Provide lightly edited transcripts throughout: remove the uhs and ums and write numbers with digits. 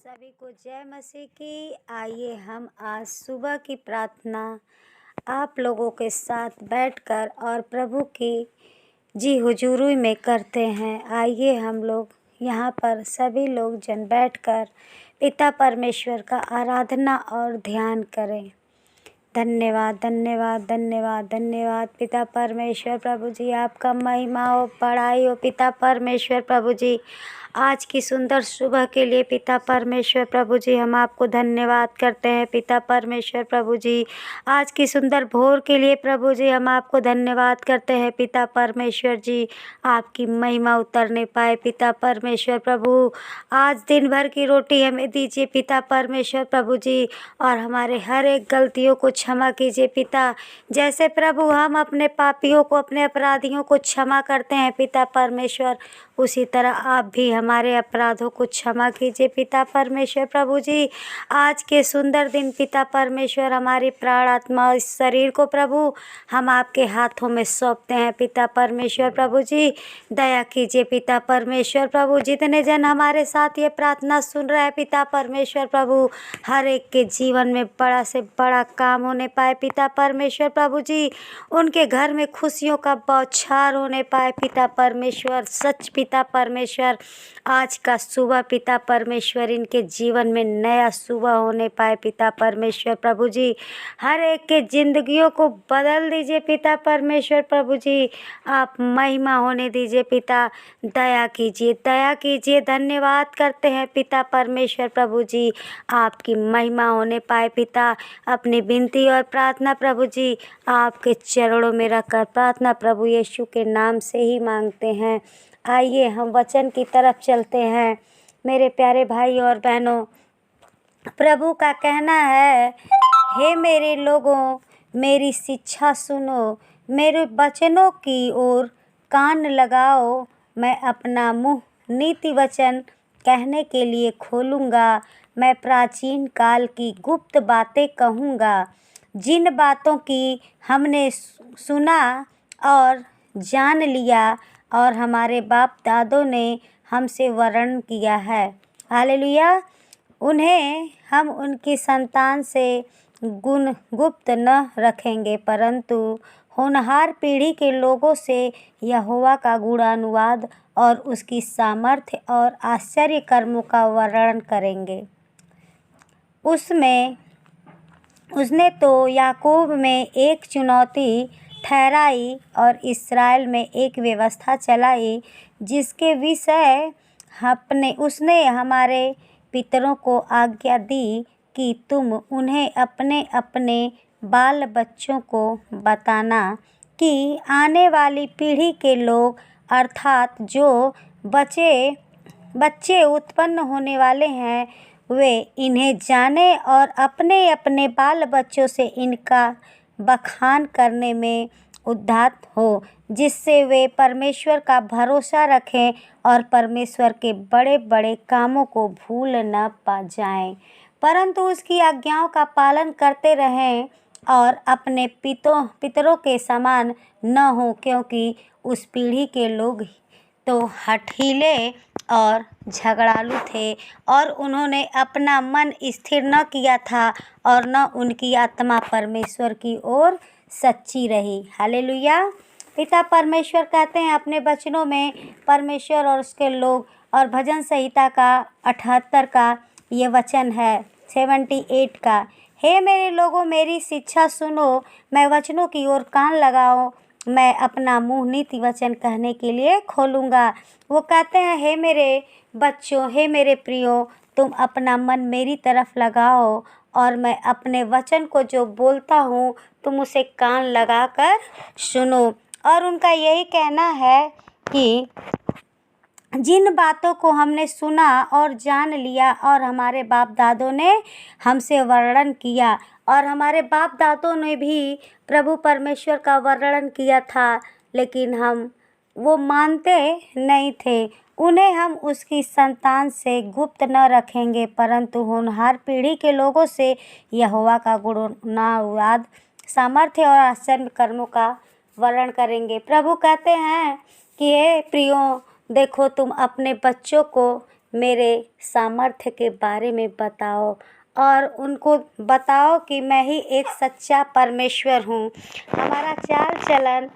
सभी को जय मसीह की। आइए हम आज सुबह की प्रार्थना आप लोगों के साथ बैठकर और प्रभु की जी हुजूरी में करते हैं। आइए हम लोग यहाँ पर सभी लोग जन बैठकर पिता परमेश्वर का आराधना और ध्यान करें। धन्यवाद धन्यवाद धन्यवाद धन्यवाद पिता परमेश्वर प्रभु जी, आपका महिमा हो, बड़ाई हो पिता परमेश्वर प्रभु जी। आज की सुंदर सुबह के लिए पिता परमेश्वर प्रभु जी हम आपको धन्यवाद करते हैं। पिता परमेश्वर प्रभु जी, आज की सुंदर भोर के लिए प्रभु जी हम आपको धन्यवाद करते हैं। पिता परमेश्वर जी, आपकी महिमा उतरने पाए पिता परमेश्वर प्रभु। आज दिन भर की रोटी हमें दीजिए पिता परमेश्वर प्रभु जी, और हमारे हर एक गलतियों को क्षमा कीजिए पिता। जैसे प्रभु हम अपने पापियों को, अपने अपराधियों को क्षमा करते हैं पिता परमेश्वर, उसी तरह आप भी हमारे अपराधों को क्षमा कीजिए पिता परमेश्वर प्रभु जी। आज के सुंदर दिन पिता परमेश्वर, हमारी प्राण आत्मा और इस शरीर को प्रभु हम आपके हाथों में सौंपते हैं पिता परमेश्वर प्रभु जी। दया कीजिए पिता परमेश्वर प्रभु। जितने जन हमारे साथ ये प्रार्थना सुन रहे हैं पिता परमेश्वर प्रभु, हर एक के जीवन में बड़ा से बड़ा काम होने पाए पिता परमेश्वर प्रभु जी। उनके घर में खुशियों का बौछार होने पाए पिता परमेश्वर। सच पिता परमेश्वर, आज का सुबह पिता परमेश्वर इनके जीवन में नया सुबह होने पाए पिता परमेश्वर प्रभु जी। हर एक के जिंदगियों को बदल दीजिए पिता परमेश्वर प्रभु जी। आप महिमा होने दीजिए पिता। दया कीजिए, दया कीजिए। धन्यवाद करते हैं पिता परमेश्वर प्रभु जी। आपकी महिमा होने पाए पिता। अपनी विनती और प्रार्थना प्रभु जी आपके चरणों में रखकर प्रार्थना प्रभु यीशु के नाम से ही मांगते हैं। आइए हम वचन की तरफ चलते हैं। मेरे प्यारे भाई और बहनों, प्रभु का कहना है, हे मेरे लोगों मेरी शिक्षा सुनो, मेरे वचनों की ओर कान लगाओ। मैं अपना मुँह नीति वचन कहने के लिए खोलूँगा। मैं प्राचीन काल की गुप्त बातें कहूँगा, जिन बातों की हमने सुना और जान लिया और हमारे बाप दादों ने हमसे वर्णन किया है। हालेलुया। उन्हें हम उनकी संतान से गुण गुप्त न रखेंगे, परंतु होनहार पीढ़ी के लोगों से यहोवा का गुणानुवाद और उसकी सामर्थ्य और आश्चर्य कर्मों का वर्णन करेंगे। उसने तो याकूब में एक चुनौती ठहराई और इस्राएल में एक व्यवस्था चलाई, जिसके विषय उसने हमारे पितरों को आज्ञा दी कि तुम उन्हें अपने अपने बाल बच्चों को बताना, कि आने वाली पीढ़ी के लोग अर्थात जो बच्चे उत्पन्न होने वाले हैं, वे इन्हें जाने और अपने अपने बाल बच्चों से इनका बखान करने में उद्यत हो, जिससे वे परमेश्वर का भरोसा रखें और परमेश्वर के बड़े बड़े कामों को भूल न पा जाएं, परंतु उसकी आज्ञाओं का पालन करते रहें और अपने पितरों के समान न हो, क्योंकि उस पीढ़ी के लोग तो हठीले और झगड़ालू थे और उन्होंने अपना मन स्थिर न किया था और न उनकी आत्मा परमेश्वर की ओर सच्ची रही। हालेलुया। पिता परमेश्वर कहते हैं अपने वचनों में, परमेश्वर और उसके लोग, और भजन संहिता का 78 का ये वचन है, 78 का, हे मेरे लोगों मेरी शिक्षा सुनो, मैं वचनों की ओर कान लगाओ। मैं अपना मुँह नीति वचन कहने के लिए खोलूँगा। वो कहते हैं, हे मेरे बच्चों, हे मेरे प्रियो, तुम अपना मन मेरी तरफ लगाओ और मैं अपने वचन को जो बोलता हूँ तुम उसे कान लगाकर सुनो। और उनका यही कहना है कि जिन बातों को हमने सुना और जान लिया और हमारे बाप दादों ने हमसे वर्णन किया, और हमारे बाप दादों ने भी प्रभु परमेश्वर का वर्णन किया था, लेकिन हम वो मानते नहीं थे। उन्हें हम उसकी संतान से गुप्त न रखेंगे, परंतु होनहार पीढ़ी के लोगों से यहोवा का गुणानुवाद, सामर्थ्य और आश्चर्य कर्मों का वर्णन करेंगे। प्रभु कहते हैं कि हे प्रियो, देखो तुम अपने बच्चों को मेरे सामर्थ्य के बारे में बताओ और उनको बताओ कि मैं ही एक सच्चा परमेश्वर हूँ। हमारा चाल चलन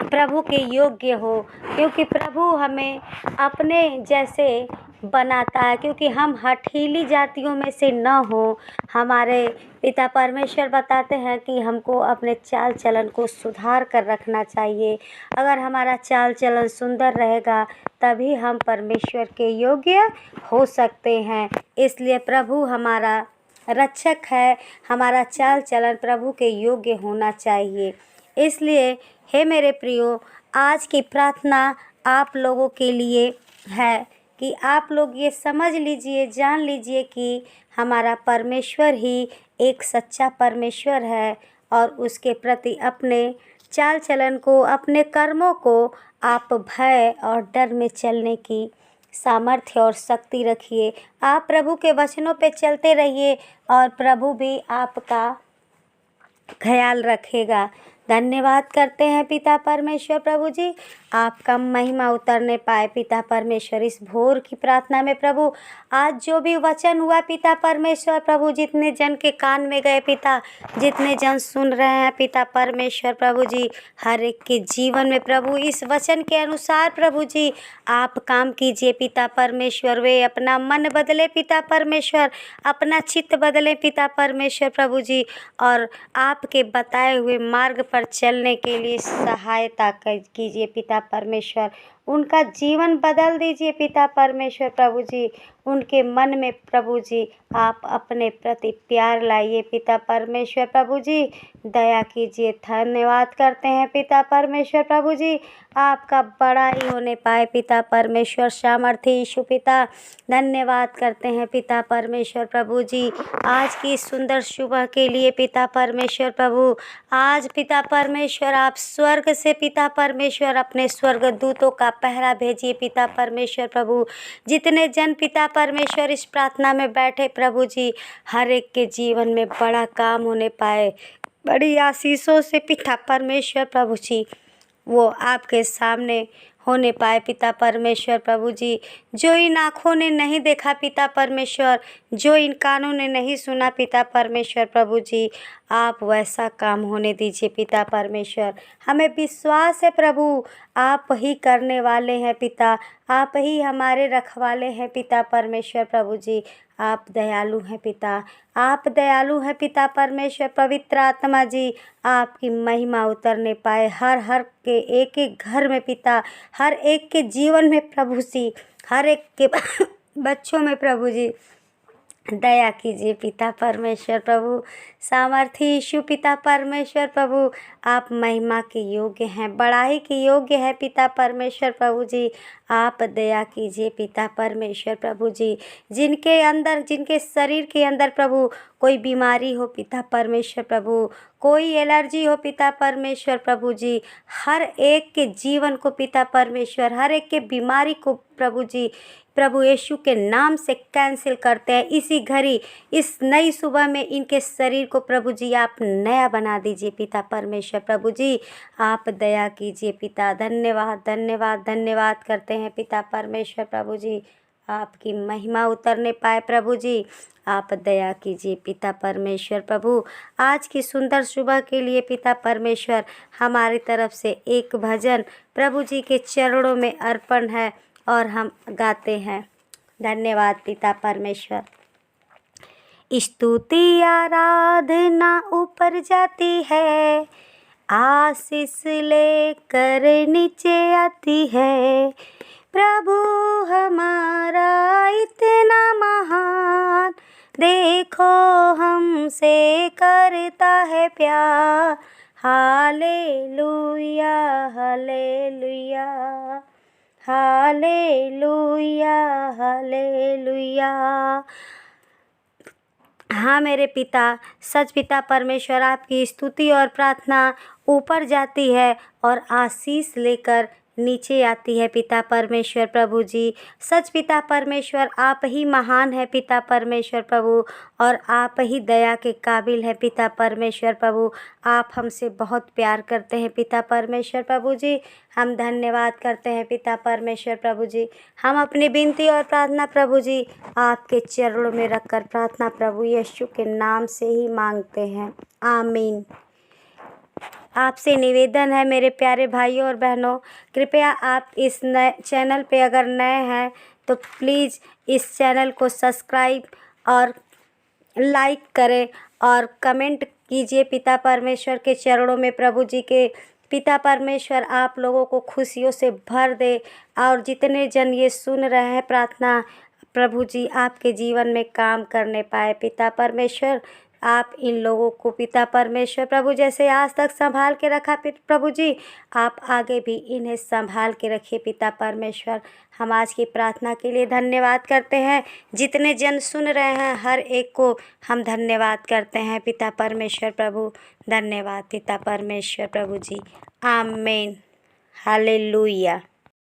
प्रभु के योग्य हो, क्योंकि प्रभु हमें अपने जैसे बनाता है, क्योंकि हम हठीली जातियों में से न हो। हमारे पिता परमेश्वर बताते हैं कि हमको अपने चाल चलन को सुधार कर रखना चाहिए। अगर हमारा चाल चलन सुंदर रहेगा तभी हम परमेश्वर के योग्य हो सकते हैं। इसलिए प्रभु हमारा रक्षक है, हमारा चाल चलन प्रभु के योग्य होना चाहिए। इसलिए हे मेरे प्रियो, आज की प्रार्थना आप लोगों के लिए है कि आप लोग ये समझ लीजिए, जान लीजिए कि हमारा परमेश्वर ही एक सच्चा परमेश्वर है और उसके प्रति अपने चाल चलन को, अपने कर्मों को आप भय और डर में चलने की सामर्थ्य और शक्ति रखिए। आप प्रभु के वचनों पे चलते रहिए और प्रभु भी आपका ख्याल रखेगा। धन्यवाद करते हैं पिता परमेश्वर प्रभु जी, आपका महिमा उतरने पाए पिता परमेश्वर इस भोर की प्रार्थना में। प्रभु आज जो भी वचन हुआ पिता परमेश्वर प्रभु, जितने जन के कान में गए पिता, जितने जन सुन रहे हैं पिता परमेश्वर प्रभु जी, हर एक के जीवन में प्रभु इस वचन के अनुसार प्रभु जी आप काम कीजिए पिता परमेश्वर। वे अपना मन बदले पिता परमेश्वर, अपना चित्त बदले पिता परमेश्वर प्रभु जी, और आपके बताए हुए मार्ग पर चलने के लिए सहायता कीजिए पिता परमेश्वर। उनका जीवन बदल दीजिए पिता परमेश्वर प्रभु जी। उनके मन में प्रभु जी आप अपने प्रति प्यार लाइए पिता परमेश्वर प्रभु जी, दया कीजिए। धन्यवाद करते हैं पिता परमेश्वर प्रभु जी, आपका बड़ा ही होने पाए पिता परमेश्वर सामर्थ्य यीशु पिता। धन्यवाद करते हैं पिता परमेश्वर प्रभु जी आज की सुंदर सुबह के लिए पिता परमेश्वर प्रभु। आज पिता परमेश्वर आप स्वर्ग से पिता परमेश्वर अपने स्वर्ग दूतों का पहरा भेजिए पिता परमेश्वर प्रभु। जितने जन पिता परमेश्वर इस प्रार्थना में बैठे प्रभु जी, हर एक के जीवन में बड़ा काम होने पाए, बड़ी आशीषों से पिता परमेश्वर प्रभु जी वो आपके सामने होने पाए पिता परमेश्वर प्रभु जी। जो इन आँखों ने नहीं देखा पिता परमेश्वर, जो इन कानों ने नहीं सुना पिता परमेश्वर प्रभु जी, आप वैसा काम होने दीजिए पिता परमेश्वर। हमें विश्वास है प्रभु आप ही करने वाले हैं पिता, आप ही हमारे रखवाले हैं पिता परमेश्वर प्रभु जी। आप दयालु हैं पिता, आप दयालु हैं पिता परमेश्वर। पवित्र आत्मा जी आपकी महिमा उतरने पाए हर के एक एक घर में पिता, हर एक के जीवन में प्रभु जी, हर एक के बच्चों में प्रभु जी दया कीजिए पिता परमेश्वर प्रभु। सामर्थ्य यीशु पिता परमेश्वर प्रभु, आप महिमा के योग्य हैं, बड़ाई के योग्य है पिता परमेश्वर प्रभु जी। आप दया कीजिए पिता परमेश्वर प्रभु जी। जिनके अंदर, जिनके शरीर के अंदर प्रभु कोई बीमारी हो पिता परमेश्वर प्रभु, कोई एलर्जी हो पिता परमेश्वर प्रभु जी, हर एक के जीवन को पिता परमेश्वर, हर एक के बीमारी को प्रभु जी, प्रभु यीशु के नाम से कैंसिल करते हैं। इसी घड़ी इस नई सुबह में इनके शरीर को प्रभु जी आप नया बना दीजिए पिता परमेश्वर प्रभु जी। आप दया कीजिए पिता। धन्यवाद धन्यवाद धन्यवाद करते हैं पिता परमेश्वर प्रभु जी। आपकी महिमा उतरने पाए प्रभु जी, आप दया कीजिए पिता परमेश्वर प्रभु। आज की सुंदर सुबह के लिए पिता परमेश्वर हमारी तरफ से एक भजन प्रभु जी के चरणों में अर्पण है और हम गाते हैं। धन्यवाद पिता परमेश्वर। स्तुति आराधना ऊपर जाती है, आशीष लेकर नीचे आती है। प्रभु हमारा इतना महान, देखो हमसे करता है प्यार। Hallelujah hallelujah hallelujah hallelujah. हाँ मेरे पिता, सच पिता परमेश्वर आपकी स्तुति और प्रार्थना ऊपर जाती है और आशीष लेकर नीचे आती है पिता परमेश्वर प्रभु जी। सच पिता परमेश्वर आप ही महान है पिता परमेश्वर प्रभु, और आप ही दया के काबिल है पिता परमेश्वर प्रभु। आप हमसे बहुत प्यार करते हैं पिता परमेश्वर प्रभु जी। हम धन्यवाद करते हैं पिता परमेश्वर प्रभु जी। हम अपनी विनती और प्रार्थना प्रभु जी आपके चरणों में रखकर प्रार्थना प्रभु यीशु के नाम से ही मांगते हैं, आमीन। आपसे निवेदन है मेरे प्यारे भाइयों और बहनों, कृपया आप इस नए चैनल पे अगर नए हैं तो प्लीज़ इस चैनल को सब्सक्राइब और लाइक करें और कमेंट कीजिए पिता परमेश्वर के चरणों में प्रभु जी के। पिता परमेश्वर आप लोगों को खुशियों से भर दे, और जितने जन ये सुन रहे हैं प्रार्थना प्रभु जी आपके जीवन में काम करने पाए। पिता परमेश्वर आप इन लोगों को पिता परमेश्वर प्रभु जैसे आज तक संभाल के रखा प्रभु जी, आप आगे भी इन्हें संभाल के रखिए पिता परमेश्वर। हम आज की प्रार्थना के लिए धन्यवाद करते हैं। जितने जन सुन रहे हैं हर एक को हम धन्यवाद करते हैं पिता परमेश्वर प्रभु। धन्यवाद पिता परमेश्वर प्रभु जी, आमीन, हालेलुया।